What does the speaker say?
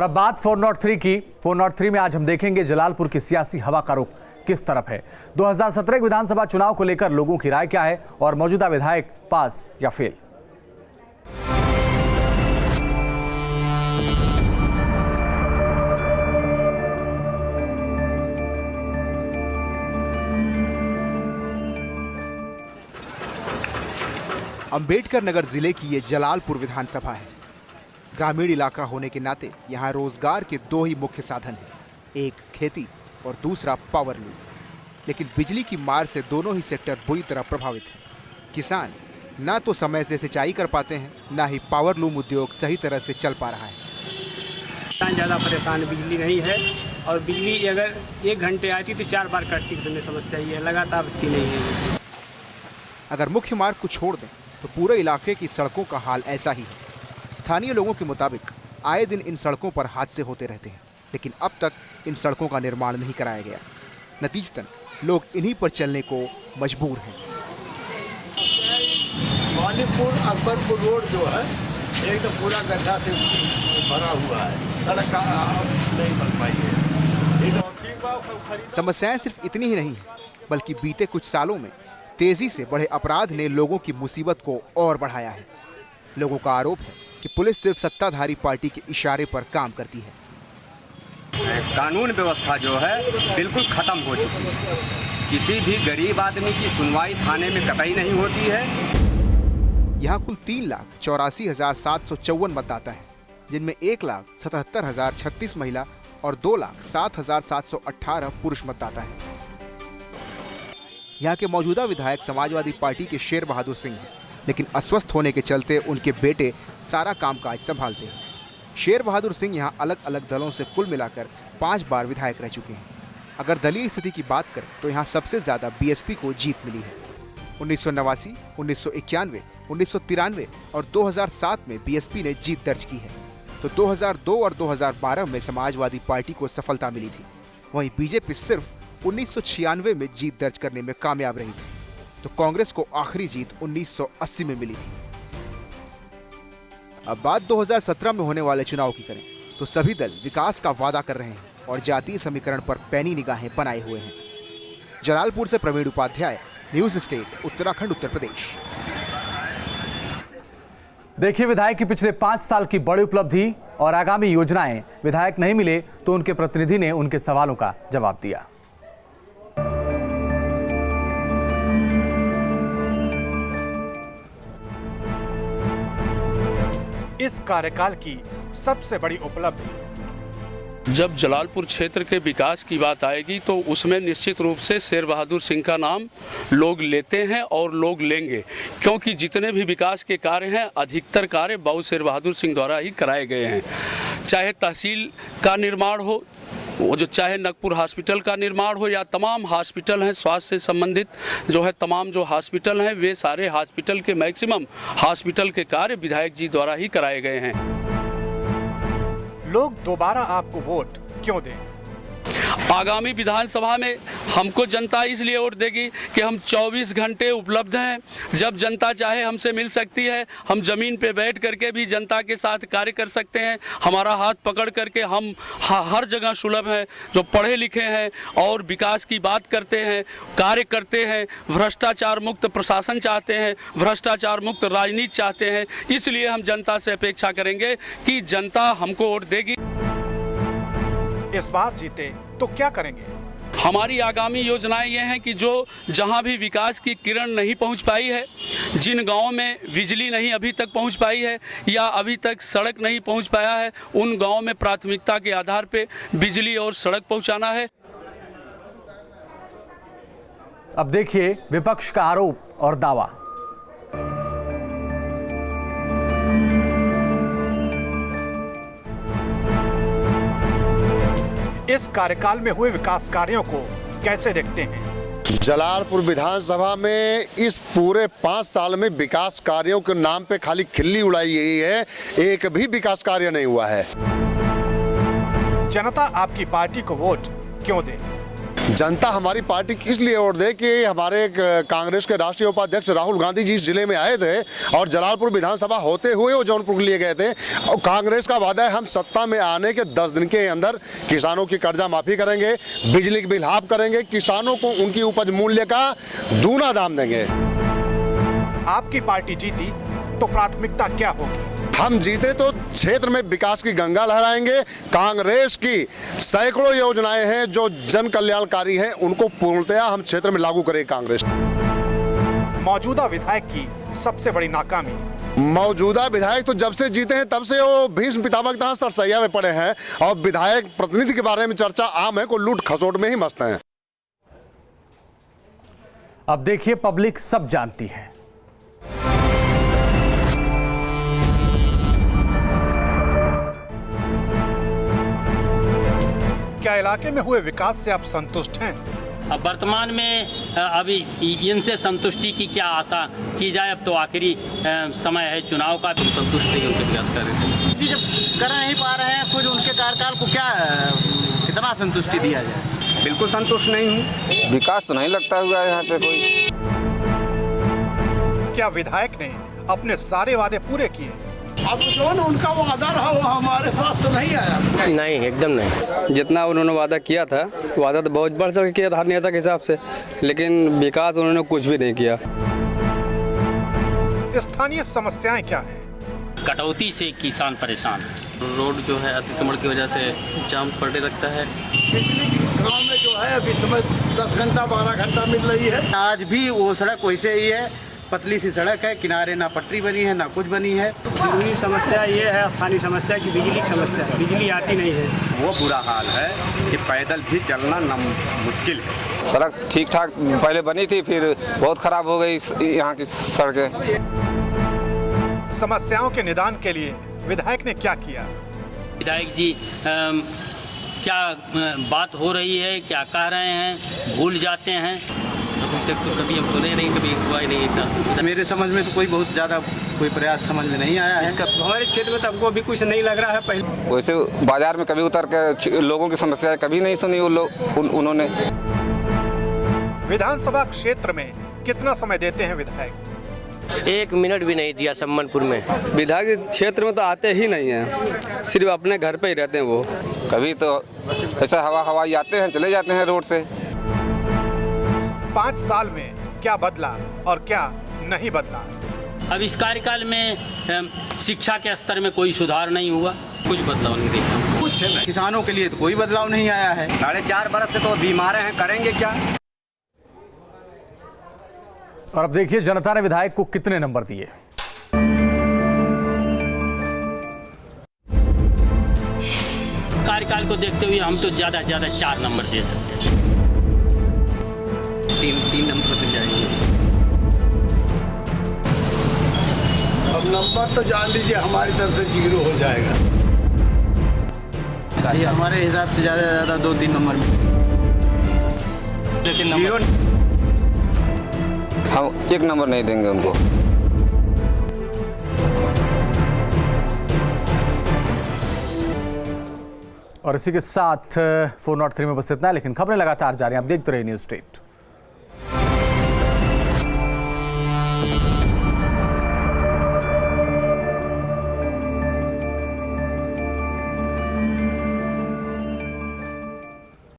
और अब बात 403 की। 403 में आज हम देखेंगे जलालपुर की सियासी हवा का रुख किस तरफ है। 2017 के विधानसभा चुनाव को लेकर लोगों की राय क्या है और मौजूदा विधायक पास या फेल। अंबेडकर नगर जिले की ये जलालपुर विधानसभा है। ग्रामीण इलाका होने के नाते यहाँ रोजगार के दो ही मुख्य साधन हैं, एक खेती और दूसरा पावर लूम। लेकिन बिजली की मार से दोनों ही सेक्टर बुरी तरह प्रभावित हैं। किसान ना तो समय से सिंचाई कर पाते हैं, ना ही पावर लूम उद्योग सही तरह से चल पा रहा है। किसान ज़्यादा परेशान, बिजली नहीं है और बिजली अगर 1 घंटे आती तो 4 बार कटती की समस्या ये लगातार बत्ती नहीं है। अगर मुख्य मार्ग को छोड़ दें तो पूरे इलाके की सड़कों का हाल ऐसा ही है। स्थानीय लोगों के मुताबिक आए दिन इन सड़कों पर हादसे होते रहते हैं, लेकिन अब तक इन सड़कों का निर्माण नहीं कराया गया। नतीजतन लोग इन्हीं पर चलने को मजबूर हैं। वालीपुर अकबरपुर रोड जो है एक तो पूरा गड्ढा से भरा हुआ है, सड़क का नहीं बन पाई है। समस्याएं सिर्फ इतनी ही नहीं है, बल्कि बीते कुछ सालों में तेजी से बढ़े अपराध ने लोगों की मुसीबत को और बढ़ाया है। लोगों का आरोप है कि पुलिस सिर्फ सत्ताधारी पार्टी के इशारे पर काम करती है। कानून व्यवस्था जो है बिल्कुल खत्म हो चुकी है। किसी भी गरीब आदमी की सुनवाई थाने में कतई नहीं होती है। यहाँ कुल 3,84,754 मतदाता हैं, जिनमें 1,77,036 महिला और 2,07,718 पुरुष मतदाता हैं। यहाँ के मौजूदा विधायक समाजवादी पार्टी के शेर बहादुर सिंह हैं, लेकिन अस्वस्थ होने के चलते उनके बेटे सारा कामकाज संभालते हैं। शेर बहादुर सिंह यहाँ अलग अलग दलों से कुल मिलाकर 5 बार विधायक रह चुके हैं। अगर दलीय स्थिति की बात करें तो यहाँ सबसे ज्यादा बीएसपी को जीत मिली है। 1989, 1991, 1993 और 2007 में बीएसपी ने जीत दर्ज की है, तो 2002 और 2012 में समाजवादी पार्टी को सफलता मिली थी। वहीं बीजेपी सिर्फ 1996 में जीत दर्ज करने में कामयाब रही थी, तो कांग्रेस को आखिरी जीत 1980 में मिली थी। अब बात 2017 में होने वाले चुनाव की करें तो सभी दल विकास का वादा कर रहे हैं और जातीय समीकरण पर पैनी निगाहें बनाए हुए हैं। जलालपुर से प्रवीण उपाध्याय, न्यूज स्टेट, उत्तराखंड, उत्तर प्रदेश। देखिए विधायक की पिछले 5 साल की बड़ी उपलब्धि और आगामी योजनाएं। विधायक नहीं मिले तो उनके प्रतिनिधि ने उनके सवालों का जवाब दिया। इस कार्यकाल की सबसे बड़ी उपलब्धि। जब जलालपुर क्षेत्र के विकास की बात आएगी तो उसमें निश्चित रूप से शेर बहादुर सिंह का नाम लोग लेते हैं और लोग लेंगे, क्योंकि जितने भी विकास के कार्य हैं अधिकतर कार्य बाबू शेर बहादुर सिंह द्वारा ही कराए गए हैं। चाहे तहसील का निर्माण हो, वो जो चाहे नगपुर हॉस्पिटल का निर्माण हो, या तमाम हॉस्पिटल हैं स्वास्थ्य से संबंधित जो है, तमाम जो हॉस्पिटल हैं वे सारे हॉस्पिटल के मैक्सिमम हॉस्पिटल के कार्य विधायक जी द्वारा ही कराए गए हैं। लोग दोबारा आपको वोट क्यों दें? आगामी विधानसभा में हमको जनता इसलिए वोट देगी कि हम 24 घंटे उपलब्ध हैं। जब जनता चाहे हमसे मिल सकती है। हम ज़मीन पे बैठ करके भी जनता के साथ कार्य कर सकते हैं। हमारा हाथ पकड़ करके हम हर जगह सुलभ हैं। जो पढ़े लिखे हैं और विकास की बात करते हैं, कार्य करते हैं, भ्रष्टाचार मुक्त प्रशासन चाहते हैं, भ्रष्टाचार मुक्त राजनीति चाहते हैं। इसलिए हम जनता से अपेक्षा करेंगे कि जनता हमको वोट देगी। इस बार जीते तो क्या करेंगे? हमारी आगामी योजनाएं ये हैं कि जो जहां भी विकास की किरण नहीं पहुंच पाई है, जिन गांवों में बिजली नहीं अभी तक पहुंच पाई है या अभी तक सड़क नहीं पहुंच पाया है, उन गांवों में प्राथमिकता के आधार पे बिजली और सड़क पहुंचाना है। अब देखिए विपक्ष का आरोप और दावा। इस कार्यकाल में हुए विकास कार्यों को कैसे देखते हैं? जलालपुर विधानसभा में इस पूरे 5 साल में विकास कार्यों के नाम पे खाली खिल्ली उड़ाई गई है, एक भी विकास कार्य नहीं हुआ है। जनता आपकी पार्टी को वोट क्यों दे? जनता हमारी पार्टी की इसलिए वोट दे कि हमारे कांग्रेस के राष्ट्रीय उपाध्यक्ष राहुल गांधी जी इस जिले में आए थे और जलालपुर विधानसभा होते हुए वो जौनपुर के लिए गए थे। और कांग्रेस का वादा है हम सत्ता में आने के 10 दिन के अंदर किसानों की कर्जा माफी करेंगे, बिजली की बिल हाफ करेंगे, किसानों को उनकी उपज मूल्य का दूना दाम देंगे। आपकी पार्टी जीती तो प्राथमिकता क्या होगी? हम जीते तो क्षेत्र में विकास की गंगा लहराएंगे। कांग्रेस की सैकड़ों योजनाएं हैं जो जन कल्याणकारी हैं, उनको पूर्णतया हम क्षेत्र में लागू करें। कांग्रेस मौजूदा विधायक की सबसे बड़ी नाकामी? मौजूदा विधायक तो जब से जीते हैं तब से वो भीष्म पितामह की तरह सरसैया में पड़े हैं और विधायक प्रतिनिधि के बारे में चर्चा आम है, को लूट खसोट में ही मस्त हैं। अब देखिए, पब्लिक सब जानती है। क्या इलाके में हुए विकास से आप संतुष्ट हैं? अब वर्तमान में अभी इनसे संतुष्टि की क्या आशा की जाए? अब तो आखिरी समय है चुनाव का। तुम संतुष्ट नहीं उनके विकास कार्य से? जी, जब कर नहीं पा रहे हैं खुद, उनके कार्यकाल को क्या कितना संतुष्टि दिया जाए? बिल्कुल संतुष्ट नहीं हूँ। विकास तो नहीं लगता हुआ है यहाँ पे कोई। क्या विधायक ने अपने सारे वादे पूरे किए? अब जो न उनका वादा रहा वो हमारे पास तो नहीं आया। नहीं, एकदम नहीं। जितना उन्होंने वादा किया था, वादा तो बहुत बढ़ चढ़ किया था हर नेता के हिसाब से, लेकिन विकास उन्होंने कुछ भी नहीं किया। स्थानीय समस्याएं क्या हैं? कटौती से किसान परेशान है। रोड जो है अतिक्रमण की वजह से जाम पड़ने लगता है। बिजली गाँव में जो है अभी समय 10 घंटा 12 घंटा मिल रही है। आज भी वो सड़क वैसे ही है, पतली सी सड़क है, किनारे ना पटरी बनी है ना कुछ बनी है। जरूरी समस्या ये है, स्थानीय समस्या की बिजली की समस्या है। बिजली आती नहीं है। वो बुरा हाल है कि पैदल भी चलना मुश्किल है। सड़क ठीक ठाक पहले बनी थी, फिर बहुत खराब हो गई यहाँ की सड़कें। समस्याओं के निदान के लिए विधायक ने क्या किया? विधायक जी क्या बात हो रही है, क्या कह रहे हैं, भूल जाते हैं। अभी तक तो कभी हम सुने नहीं, कभी हुआ ही नहीं ऐसा। मेरे समझ में तो कोई बहुत ज़्यादा कोई प्रयास समझ में नहीं आया है। हमारे क्षेत्र में तो हमको अभी कुछ नहीं लग रहा है। पहले वैसे बाजार में कभी उतर के लोगों की समस्याएं कभी नहीं सुनी वो लोग उन्होंने। विधानसभा क्षेत्र में कितना समय देते हैं विधायक? 1 मिनट भी नहीं दिया सम्मानपुर में। विधायक क्षेत्र में तो आते ही नहीं है, सिर्फ अपने घर पे ही रहते हैं वो। कभी तो ऐसा हवाई आते हैं, चले जाते हैं रोड से। 5 साल में क्या बदला और क्या नहीं बदला? अब इस कार्यकाल में शिक्षा के स्तर में कोई सुधार नहीं हुआ, कुछ बदलाव नहीं देखा। कुछ किसानों के लिए तो कोई बदलाव नहीं आया है। 4.5 बरस से तो बीमार हैं, करेंगे क्या? और अब देखिए जनता ने विधायक को कितने नंबर दिए। कार्यकाल को देखते हुए हम तो ज्यादा से ज्यादा 4 नंबर दे सकते हैं। 3 नंबर तक जाएंगे। अब नंबर तो जान लीजिए हमारी तरफ से 0 हो जाएगा। ये हमारे हिसाब से ज़्यादा से ज़्यादा 2-3 नंबर। लेकिन हम 1 नंबर नहीं देंगे उनको। और इसी के साथ 403 में बस इतना है, लेकिन खबरें लगातार जारी हैं। आप देखते रहिए न्यूज़ स्टेट।